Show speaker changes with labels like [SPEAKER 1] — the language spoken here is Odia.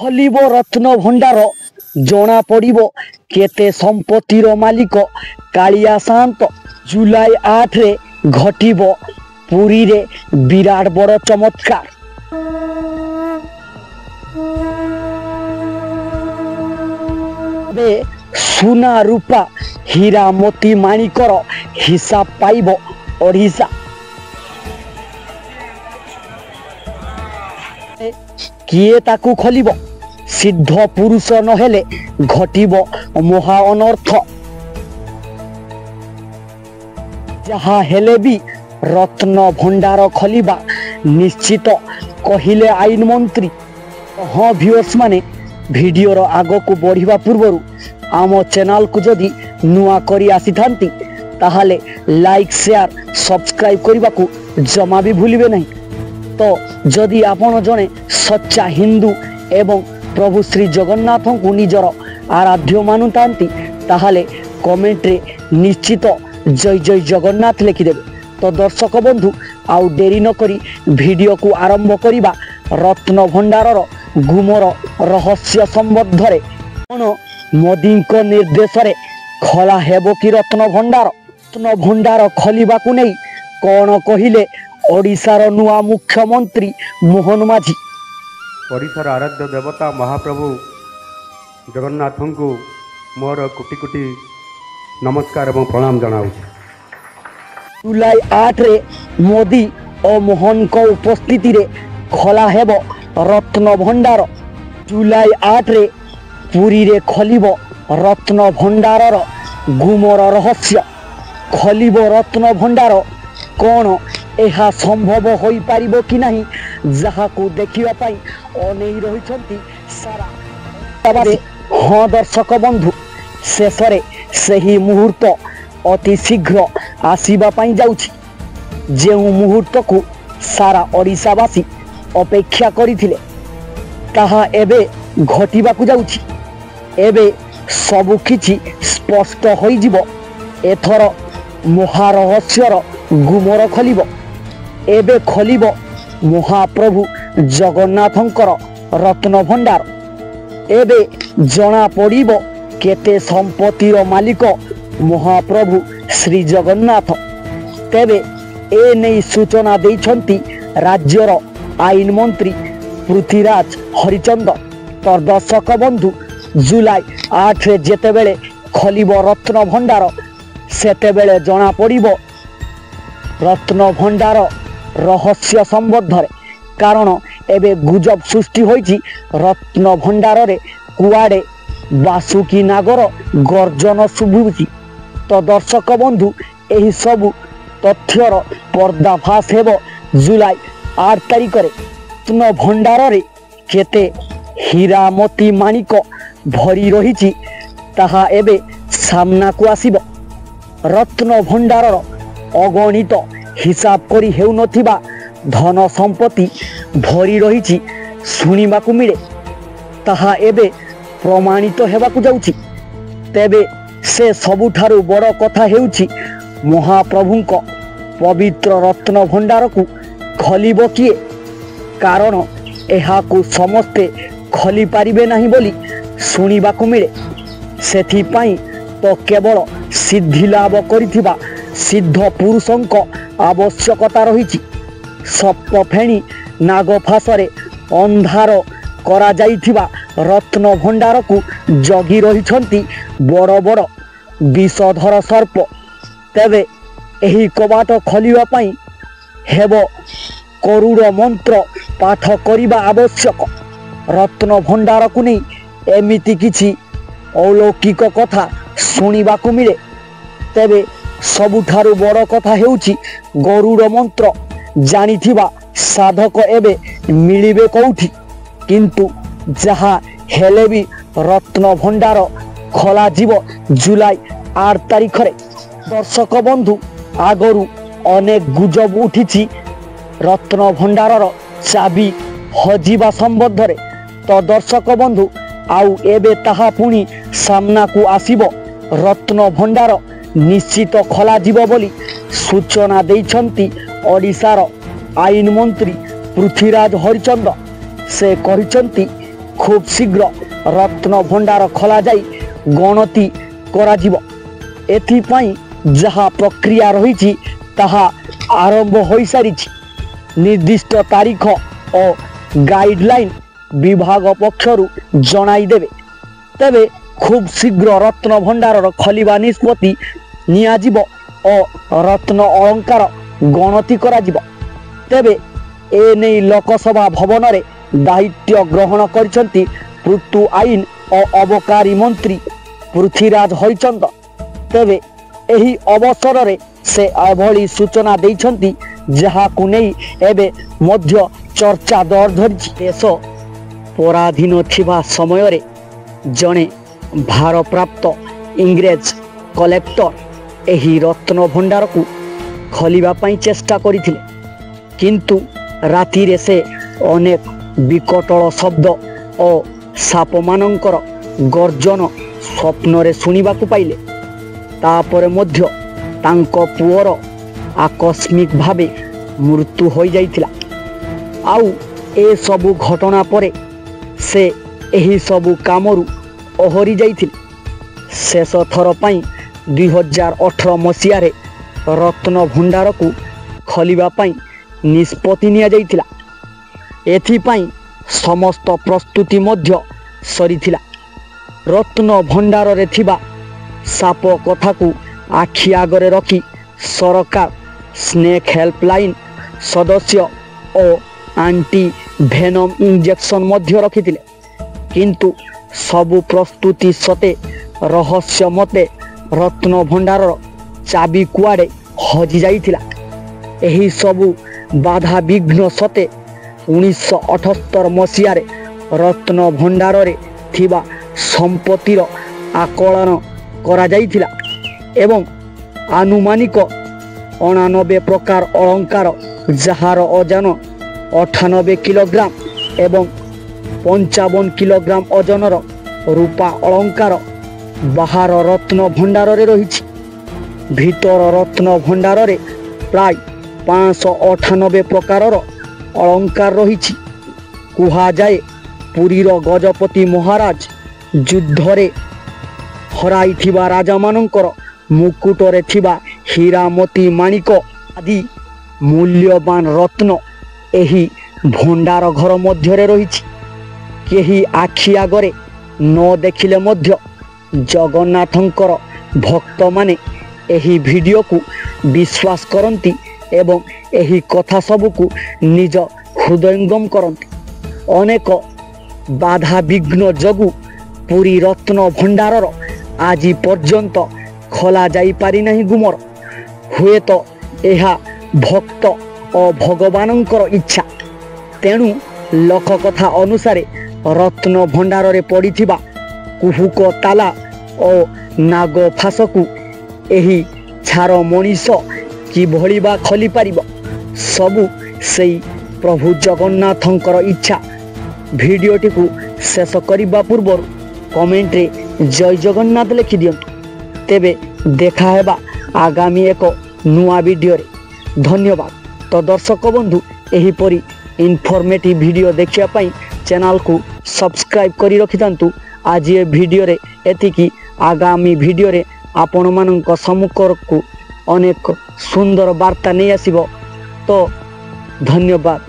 [SPEAKER 1] ଖୋଲିବ ରତ୍ନ ଭଣ୍ଡାର ଜଣା ପଡ଼ିବ କେତେ ସମ୍ପତ୍ତିର ମାଲିକ କାଳିଆ ସାଆନ୍ତ। ଜୁଲାଇ 8ରେ ଘଟିବ ପୁରୀରେ ବିରାଟ ବଡ଼ ଚମତ୍କାର। ଏବେ ସୁନା ରୂପା ହୀରା ମୋତି ମାଣିକର ହିସାବ ପାଇବ ଓଡ଼ିଶା। କିଏ ତାକୁ ଖୋଲିବ? ସିଦ୍ଧ ପୁରୁଷ ନହେଲେ ଘଟିବ ମହା ଅନର୍ଥ। ଯାହା ହେଲେ ବି ରତ୍ନ ଭଣ୍ଡାର ଖୋଲିବା ନିଶ୍ଚିତ କହିଲେ ଆଇନ ମନ୍ତ୍ରୀ। ହଁ ଭିଉଅର୍ସ ମାନେ, ଭିଡ଼ିଓର ଆଗକୁ ବଢ଼ିବା ପୂର୍ବରୁ ଆମ ଚ୍ୟାନେଲକୁ ଯଦି ନୂଆ କରି ଆସିଥାନ୍ତି ତାହେଲେ ଲାଇକ୍ ସେୟାର ସବସ୍କ୍ରାଇବ୍ କରିବାକୁ ଜମା ବି ଭୁଲିବେ ନାହିଁ। ତ ଯଦି ଆପଣ ଜଣେ ସଚ୍ଚା ହିନ୍ଦୁ ଏବଂ ପ୍ରଭୁ ଶ୍ରୀ ଜଗନ୍ନାଥଙ୍କୁ ନିଜର ଆରାଧ୍ୟ ମାନୁଥାନ୍ତି ତାହେଲେ କମେଣ୍ଟରେ ନିଶ୍ଚିତ ଜୟ ଜୟ ଜଗନ୍ନାଥ ଲେଖିଦେବେ। ତ ଦର୍ଶକ ବନ୍ଧୁ, ଆଉ ଡେରି ନକରି ଭିଡ଼ିଓକୁ ଆରମ୍ଭ କରିବା। ରତ୍ନ ଭଣ୍ଡାରର ଗୁମର ରହସ୍ୟ ସମ୍ବନ୍ଧରେ କ'ଣ ମୋଦିଙ୍କ ନିର୍ଦ୍ଦେଶରେ ଖୋଲା ହେବ କି ରତ୍ନ ଭଣ୍ଡାର? ରତ୍ନ ଭଣ୍ଡାର ଖୋଲିବାକୁ ନେଇ କ'ଣ କହିଲେ ଓଡ଼ିଶାର ନୂଆ ମୁଖ୍ୟମନ୍ତ୍ରୀ ମୋହନ ମାଝୀ?
[SPEAKER 2] ଓଡ଼ିଶାର ଆରାଧ୍ୟ ଦେବତା ମହାପ୍ରଭୁ ଜଗନ୍ନାଥଙ୍କୁ ମୋର କୋଟି କୋଟି ନମସ୍କାର ଏବଂ ପ୍ରଣାମ ଜଣାଉଛି।
[SPEAKER 1] ଜୁଲାଇ 8ରେ ମୋଦି ଓ ମୋହନଙ୍କ ଉପସ୍ଥିତିରେ ଖୋଲା ହେବ ରତ୍ନ ଭଣ୍ଡାର। ଜୁଲାଇ 8ରେ ପୁରୀରେ ଖୋଲିବ ରତ୍ନ ଭଣ୍ଡାରର ଗୁମର ରହସ୍ୟ। ଖୋଲିବ ରତ୍ନ ଭଣ୍ଡାର କ'ଣ ଏହା ସମ୍ଭବ ହୋଇପାରିବ କି ନାହିଁ, ଯାହାକୁ ଦେଖିବା ପାଇଁ ଅନେଇ ରହିଛନ୍ତି ସାରା। ହଁ ଦର୍ଶକ ବନ୍ଧୁ, ଶେଷରେ ସେହି ମୁହୂର୍ତ୍ତ ଅତି ଶୀଘ୍ର ଆସିବା ପାଇଁ ଯାଉଛି। ଯେଉଁ ମୁହୂର୍ତ୍ତକୁ ସାରା ଓଡ଼ିଶାବାସୀ ଅପେକ୍ଷା କରିଥିଲେ ତାହା ଏବେ ଘଟିବାକୁ ଯାଉଛି। ଏବେ ସବୁ କିଛି ସ୍ପଷ୍ଟ ହୋଇଯିବ। ଏଥର ମହାରହସ୍ୟର ଗୁମର ଖୋଲିବ। ଏବେ ଖୋଲିବ ମହାପ୍ରଭୁ ଜଗନ୍ନାଥଙ୍କର ରତ୍ନ ଭଣ୍ଡାର। ଏବେ ଜଣା ପଡ଼ିବ କେତେ ସମ୍ପତ୍ତିର ମାଲିକ ମହାପ୍ରଭୁ ଶ୍ରୀ ଜଗନ୍ନାଥ। ତେବେ ଏ ନେଇ ସୂଚନା ଦେଇଛନ୍ତି ରାଜ୍ୟର ଆଇନ ମନ୍ତ୍ରୀ ପୃଥ୍ୱୀରାଜ ହରିଚନ୍ଦନ। ତ ଦର୍ଶକ ବନ୍ଧୁ, ଜୁଲାଇ 8ରେ ଯେତେବେଳେ ଖୋଲିବ ରତ୍ନ ଭଣ୍ଡାର ସେତେବେଳେ ଜଣା ପଡ଼ିବ ରତ୍ନ ଭଣ୍ଡାର ରହସ୍ୟ ସମ୍ବନ୍ଧରେ। କାରଣ ଏବେ ଗୁଜବ ସୃଷ୍ଟି ହୋଇଛି ରତ୍ନ ଭଣ୍ଡାରରେ କୁଆଡ଼େ ବାସୁକି ନାଗର ଗର୍ଜନ ଶୁଭୁଛି। ତ ଦର୍ଶକ ବନ୍ଧୁ, ଏହି ସବୁ ତଥ୍ୟର ପର୍ଦ୍ଦାଫାଶ ହେବ ଜୁଲାଇ 8 ତାରିଖରେ। ରତ୍ନ ଭଣ୍ଡାରରେ କେତେ ହୀରା ମୋତି ମାଣିକ ଭରି ରହିଛି ତାହା ଏବେ ସାମ୍ନାକୁ ଆସିବ। ରତ୍ନ ଭଣ୍ଡାରର ଅଗଣିତ ହିସାବ କରି ହେଉନଥିବା ଧନ ସମ୍ପତ୍ତି ଭରି ରହିଛି ଶୁଣିବାକୁ ମିଳେ। ତାହା ଏବେ ପ୍ରମାଣିତ ହେବାକୁ ଯାଉଛି। ତେବେ ସେ ସବୁଠାରୁ ବଡ଼ କଥା ହେଉଛି ମହାପ୍ରଭୁଙ୍କ ପବିତ୍ର ରତ୍ନ ଭଣ୍ଡାରକୁ ଖୋଲିବ କିଏ? କାରଣ ଏହାକୁ ସମସ୍ତେ ଖୋଲି ପାରିବେ ନାହିଁ ବୋଲି ଶୁଣିବାକୁ ମିଳେ। ସେଥିପାଇଁ ତ କେବଳ ସିଦ୍ଧି ଲାଭ କରିଥିବା ସିଦ୍ଧ ପୁରୁଷଙ୍କ ଆବଶ୍ୟକତା ରହିଛି। ସପ ଫେଣି ନାଗ ଫାଶରେ ଅନ୍ଧାର କରାଯାଇଥିବା ରତ୍ନ ଭଣ୍ଡାରକୁ ଜଗି ରହିଛନ୍ତି ବଡ଼ ବଡ଼ ବିଷଧର ସର୍ପ। ତେବେ ଏହି କବାଟ ଖୋଲିବା ପାଇଁ ହେବ କରୁଡ଼ ମନ୍ତ୍ର ପାଠ କରିବା ଆବଶ୍ୟକ। ରତ୍ନ ଭଣ୍ଡାରକୁ ନେଇ ଏମିତି କିଛି ଅଲୌକିକ କଥା ଶୁଣିବାକୁ ମିଳେ। ତେବେ ସବୁଠାରୁ ବଡ଼ କଥା ହେଉଛି ଗରୁଡ଼ ମନ୍ତ୍ର ଜାଣିଥିବା ସାଧକ ଏବେ ମିଳିବେ କେଉଁଠି? କିନ୍ତୁ ଯାହା ହେଲେ ବି ରତ୍ନ ଭଣ୍ଡାର ଖୋଲାଯିବ ଜୁଲାଇ 8 ତାରିଖରେ। ଦର୍ଶକ ବନ୍ଧୁ, ଆଗରୁ ଅନେକ ଗୁଜବ ଉଠିଛି ରତ୍ନ ଭଣ୍ଡାରର ଚାବି ହଜିବା ସମ୍ବନ୍ଧରେ। ତ ଦର୍ଶକ ବନ୍ଧୁ, ଆଉ ଏବେ ତାହା ପୁଣି ସାମ୍ନାକୁ ଆସିବ। ରତ୍ନ ଭଣ୍ଡାର ନିଶ୍ଚିତ ଖୋଲାଯିବ ବୋଲି ସୂଚନା ଦେଇଛନ୍ତି ଓଡ଼ିଶାର ଆଇନ ମନ୍ତ୍ରୀ ପୃଥ୍ୱୀରାଜ ହରିଚନ୍ଦନ। ସେ କହିଛନ୍ତି খুব শীঘ্র রত্ন ভଣ୍ଡାର খোলাଯାଇ গণতি କରାଯିବ। ଏଥିପାଇଁ ଯାହା ପ୍ରକ୍ରିୟା ରହିଛି ତାହା ଆରମ୍ଭ ହୋଇସାରିଛି। ନିର୍ଦ୍ଦିଷ୍ଟ ତାରିଖ ଓ ଗାଇଡ଼ଲାଇନ୍ ବିଭାଗ ପକ୍ଷରୁ ଜଣାଇ ଦେବେ। ତେବେ ଖୁବ୍ ଶୀଘ୍ର ରତ୍ନ ଭଣ୍ଡାରର ଖୋଲିବା ନିଷ୍ପତ୍ତି ନିଆଯିବ ଓ ରତ୍ନ ଅଳଙ୍କାର ଗଣତି କରାଯିବ। ତେବେ ଏନେଇ ଲୋକସଭା ଭବନରେ ଦାୟିତ୍ୱ ଗ୍ରହଣ କରିଛନ୍ତି ପୂର୍ତ୍ତ ଆଇନ ଓ ଅବକାରୀ ମନ୍ତ୍ରୀ ପୃଥ୍ୱୀରାଜ ହରିଚନ୍ଦ। ତେବେ ଏହି ଅବସରରେ ସେ ଏଭଳି ସୂଚନା ଦେଇଛନ୍ତି ଯାହାକୁ ନେଇ ଏବେ ମଧ୍ୟ ଚର୍ଚ୍ଚା ଦର ଧରିଛି। ଦେଶ ପରାଧୀନ ଥିବା ସମୟରେ ଜଣେ ଭାରପ୍ରାପ୍ତ ଇଂରେଜ କଲେକ୍ଟର ଏହି ରତ୍ନ ଭଣ୍ଡାରକୁ ଖୋଲିବା ପାଇଁ ଚେଷ୍ଟା କରିଥିଲେ, କିନ୍ତୁ ରାତିରେ ସେ ଅନେକ ବିକଟଳ ଶବ୍ଦ ଓ ସାପମାନଙ୍କର ଗର୍ଜନ ସ୍ୱପ୍ନରେ ଶୁଣିବାକୁ ପାଇଲେ। ତାପରେ ମଧ୍ୟ ତାଙ୍କ ପୁଅର ଆକସ୍ମିକ ଭାବେ ମୃତ୍ୟୁ ହୋଇଯାଇଥିଲା। ଆଉ ଏସବୁ ଘଟଣା ପରେ ସେ ଏହିସବୁ କାମରୁ ଓହରି ଯାଇଥିଲେ। ଶେଷ ଥର ପାଇଁ 2018 ମସିହାରେ ରତ୍ନ ଭଣ୍ଡାରକୁ ଖୋଲିବା ପାଇଁ ନିଷ୍ପତ୍ତି ନିଆଯାଇଥିଲା। ଏଥିପାଇଁ ସମସ୍ତ ପ୍ରସ୍ତୁତି ମଧ୍ୟ ସରିଥିଲା। ରତ୍ନ ଭଣ୍ଡାରରେ ଥିବା ସାପ କଥାକୁ ଆଖି ଆଗରେ ରଖି ସରକାର ସ୍ନେକ୍ ହେଲ୍ପଲାଇନ୍ ସଦସ୍ୟ ଓ ଆଣ୍ଟି ଭେନମ୍ ଇଞ୍ଜେକ୍ସନ୍ ମଧ୍ୟ ରଖିଥିଲେ। କିନ୍ତୁ ସବୁ ପ୍ରସ୍ତୁତି ସତ୍ତ୍ୱେ ରହସ୍ୟ ମତେ ରତ୍ନ ଭଣ୍ଡାରର ଚାବି କୁଆଡ଼େ ହଜିଯାଇଥିଲା। ଏହିସବୁ ବାଧାବିଘ୍ନ ସତ୍ତ୍ୱେ 1978 ମସିହାରେ ରତ୍ନ ଭଣ୍ଡାରରେ ଥିବା ସମ୍ପତ୍ତିର ଆକଳନ କରାଯାଇଥିଲା ଏବଂ ଆନୁମାନିକ 89 ପ୍ରକାର ଅଳଙ୍କାର, ଯାହାର ଓଜନ 98 କିଲୋଗ୍ରାମ ଏବଂ 55 କିଲୋଗ୍ରାମ ଓଜନର ରୂପା ଅଳଙ୍କାର ବାହାର ରତ୍ନ ଭଣ୍ଡାରରେ ରହିଛି। ଭିତର ରତ୍ନ ଭଣ୍ଡାରରେ ପ୍ରାୟ 598 ପ୍ରକାରର ଅଳଙ୍କାର ରହିଛି। କୁହାଯାଏ ପୁରୀର ଗଜପତି ମହାରାଜ ଯୁଦ୍ଧରେ ହରାଇଥିବା ରାଜାମାନଙ୍କର ମୁକୁଟରେ ଥିବା ହୀରା, ମୋତି, ମାଣିକ ଆଦି ମୂଲ୍ୟବାନ ରତ୍ନ ଏହି ଭଣ୍ଡାର ଘର ମଧ୍ୟରେ ରହିଛି। କେହି ଆଖି ଆଗରେ ନ ଦେଖିଲେ ମଧ୍ୟ ଜଗନ୍ନାଥଙ୍କର ଭକ୍ତମାନେ ଏହି ଭିଡ଼ିଓକୁ ବିଶ୍ୱାସ କରନ୍ତି ଏବଂ ଏହି କଥା ସବୁକୁ ନିଜ ହୃଦୟଙ୍ଗମ କରନ୍ତି। ଅନେକ ବାଧାବିଘ୍ନ ଯୋଗୁଁ ପୁରୀ ରତ୍ନ ଭଣ୍ଡାରର ଆଜି ପର୍ଯ୍ୟନ୍ତ ଖୋଲା ଯାଇପାରିନାହିଁ ଗୁମର। ହୁଏତ ଏହା ଭକ୍ତ ଓ ଭଗବାନଙ୍କର ଇଚ୍ଛା। ତେଣୁ ଲୋକକଥା ଅନୁସାରେ ରତ୍ନ ଭଣ୍ଡାରରେ ପଡ଼ିଥିବା କୁହୁକ ତାଲା ଓ ନାଗ ଫାସକୁ ଏହି ଛାର ମଣିଷ କିଭଳି ବା ଖୋଲିପାରିବ? ସବୁ ସେଇ ପ୍ରଭୁ ଜଗନ୍ନାଥଙ୍କର ଇଚ୍ଛା। ଭିଡ଼ିଓଟିକୁ ଶେଷ କରିବା ପୂର୍ବରୁ କମେଣ୍ଟରେ ଜୟ ଜଗନ୍ନାଥ ଲେଖିଦିଅନ୍ତୁ। ତେବେ ଦେଖା ହେବା ଆଗାମୀ ଏକ ନୂଆ ଭିଡ଼ିଓରେ। ଧନ୍ୟବାଦ। ତ ଦର୍ଶକ ବନ୍ଧୁ, ଏହିପରି ଇନଫର୍ମେଟିଭ୍ ଭିଡ଼ିଓ ଦେଖିବା ପାଇଁ ଚ୍ୟାନେଲକୁ ସବସ୍କ୍ରାଇବ୍ କରି ରଖିଥାନ୍ତୁ। ଆଜି ଏ ଭିଡ଼ିଓରେ ଏତିକି। ଆଗାମୀ ଭିଡ଼ିଓରେ ଆପଣମାନଙ୍କ ସମ୍ମୁଖକୁ ଅନେକ ସୁନ୍ଦର ବାର୍ତ୍ତା ନେଇ ଆସିବ। ତ ଧନ୍ୟବାଦ।